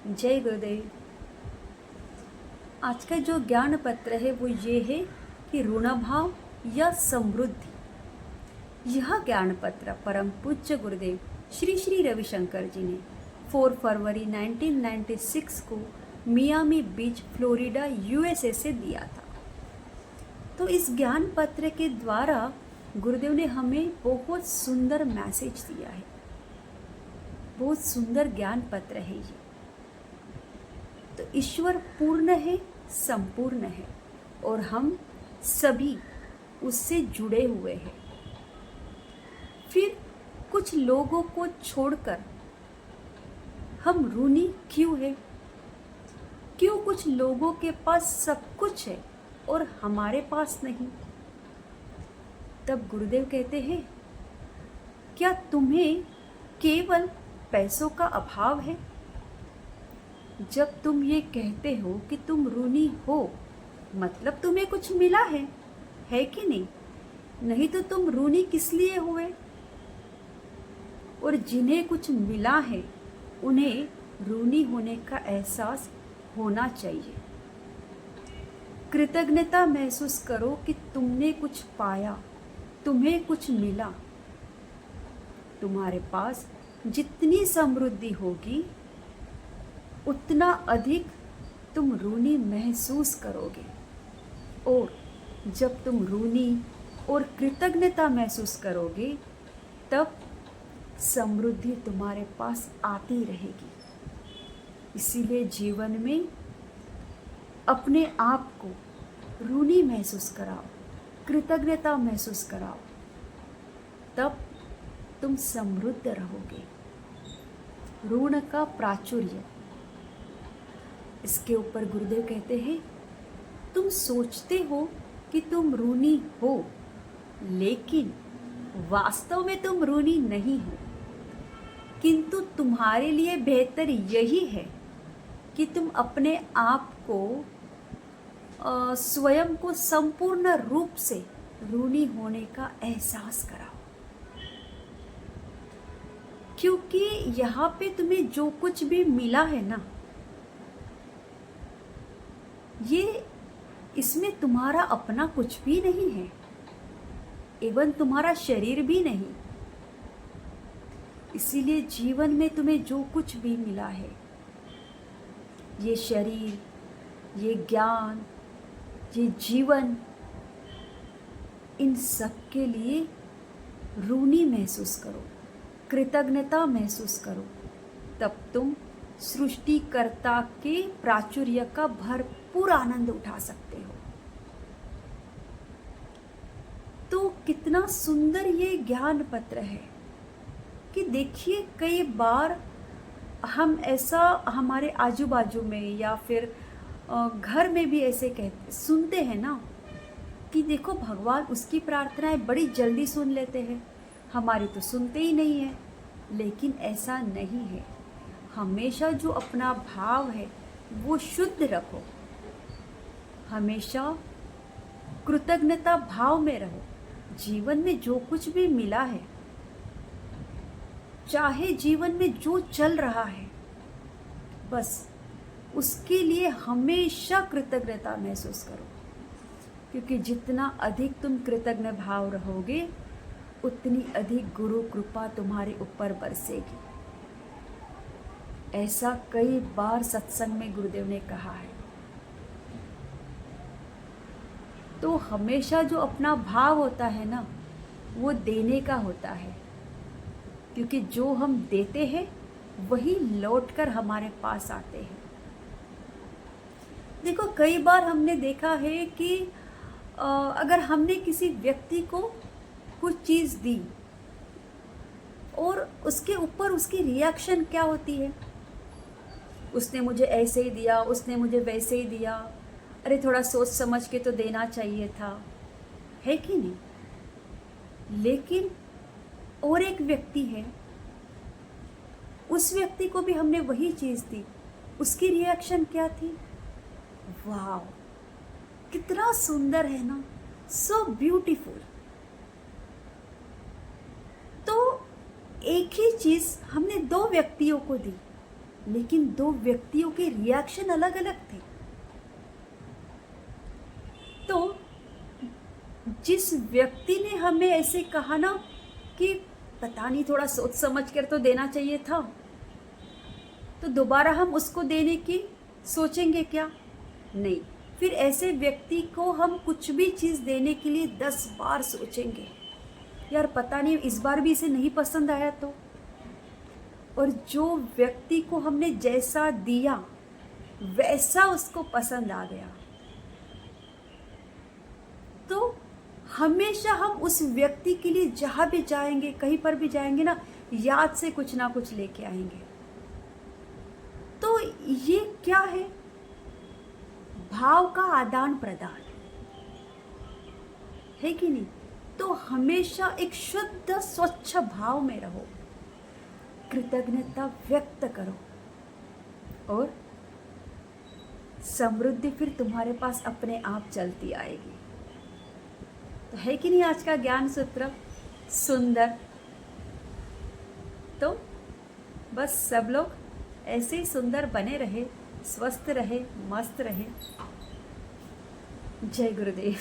जय गुरुदेव। आज का जो ज्ञान पत्र है वो ये है कि ऋणभाव या समृद्धि। यह ज्ञान पत्र परम पूज्य गुरुदेव श्री श्री रविशंकर जी ने 4 फरवरी 1996 को मियामी बीच फ्लोरिडा यूएसए से दिया था। तो इस ज्ञान पत्र के द्वारा गुरुदेव ने हमें बहुत सुंदर मैसेज दिया है। बहुत सुंदर ज्ञान पत्र है ये। तो ईश्वर पूर्ण है, संपूर्ण है और हम सभी उससे जुड़े हुए हैं। फिर कुछ लोगों को छोड़कर हम ऋणी क्यों है? क्यों कुछ लोगों के पास सब कुछ है और हमारे पास नहीं? तब गुरुदेव कहते हैं, क्या तुम्हें केवल पैसों का अभाव है? जब तुम ये कहते हो कि तुम ऋणी हो, मतलब तुम्हें कुछ मिला है कि नहीं? नहीं तो तुम ऋणी किस लिए हुए? और जिन्हें कुछ मिला है उन्हें ऋणी होने का एहसास होना चाहिए। कृतज्ञता महसूस करो कि तुमने कुछ पाया, तुम्हें कुछ मिला। तुम्हारे पास जितनी समृद्धि होगी उतना अधिक तुम ऋणी महसूस करोगे। और जब तुम ऋणी और कृतज्ञता महसूस करोगे तब समृद्धि तुम्हारे पास आती रहेगी। इसीलिए जीवन में अपने आप को ऋणी महसूस कराओ, कृतज्ञता महसूस कराओ, तब तुम समृद्ध रहोगे। ऋण का प्राचुर्य, इसके ऊपर गुरुदेव कहते हैं, तुम सोचते हो कि तुम ऋणी हो, लेकिन वास्तव में तुम ऋणी नहीं हो। किंतु तुम्हारे लिए बेहतर यही है कि तुम अपने आप को स्वयं को संपूर्ण रूप से ऋणी होने का एहसास कराओ। क्योंकि यहाँ पे तुम्हें जो कुछ भी मिला है ना, ये इसमें तुम्हारा अपना कुछ भी नहीं है, एवं तुम्हारा शरीर भी नहीं। इसीलिए जीवन में तुम्हें जो कुछ भी मिला है, ये शरीर, ये ज्ञान, ये जीवन, इन सब के लिए ऋणी महसूस करो, कृतज्ञता महसूस करो। तब तुम सृष्टिकर्ता के प्राचुर्य का भरपूर आनंद उठा सकते हो। तो कितना सुंदर ये ज्ञान पत्र है कि देखिए, कई बार हम ऐसा हमारे आजू बाजू में या फिर घर में भी ऐसे कहते सुनते हैं ना कि देखो, भगवान उसकी प्रार्थनाएं बड़ी जल्दी सुन लेते हैं, हमारी तो सुनते ही नहीं है। लेकिन ऐसा नहीं है। हमेशा जो अपना भाव है वो शुद्ध रखो, हमेशा कृतज्ञता भाव में रहो। जीवन में जो कुछ भी मिला है, चाहे जीवन में जो चल रहा है, बस उसके लिए हमेशा कृतज्ञता महसूस करो। क्योंकि जितना अधिक तुम कृतज्ञ भाव रहोगे, उतनी अधिक गुरु कृपा तुम्हारे ऊपर बरसेगी। ऐसा कई बार सत्संग में गुरुदेव ने कहा है। तो हमेशा जो अपना भाव होता है ना, वो देने का होता है। क्योंकि जो हम देते हैं वही लौटकर हमारे पास आते हैं। देखो, कई बार हमने देखा है कि अगर हमने किसी व्यक्ति को कुछ चीज़ दी और उसके ऊपर उसकी रिएक्शन क्या होती है, उसने मुझे ऐसे ही दिया, उसने मुझे वैसे ही दिया, अरे थोड़ा सोच समझ के तो देना चाहिए था, है कि नहीं? लेकिन और एक व्यक्ति है, उस व्यक्ति को भी हमने वही चीज़ दी, उसकी रिएक्शन क्या थी? वाह, कितना सुंदर है ना, सो ब्यूटीफुल। तो एक ही चीज़ हमने दो व्यक्तियों को दी, लेकिन दो व्यक्तियों के रिएक्शन अलग अलग थे। तो जिस व्यक्ति ने हमें ऐसे कहा ना कि पता नहीं, थोड़ा सोच समझ कर तो देना चाहिए था, तो दोबारा हम उसको देने की सोचेंगे क्या? नहीं। फिर ऐसे व्यक्ति को हम कुछ भी चीज़ देने के लिए 10 बार सोचेंगे, यार पता नहीं इस बार भी इसे नहीं पसंद आया तो। और जो व्यक्ति को हमने जैसा दिया वैसा उसको पसंद आ गया, तो हमेशा हम उस व्यक्ति के लिए जहाँ भी जाएंगे, कहीं पर भी जाएंगे ना, याद से कुछ ना कुछ लेके आएंगे। तो ये क्या है? भाव का आदान प्रदान है कि नहीं? तो हमेशा एक शुद्ध स्वच्छ भाव में रहो, कृतज्ञता व्यक्त करो और समृद्धि फिर तुम्हारे पास अपने आप चलती आएगी। तो है कि नहीं आज का ज्ञान सूत्र सुंदर? तो बस सब लोग ऐसे ही सुंदर बने रहे, स्वस्थ रहे, मस्त रहे। जय गुरुदेव।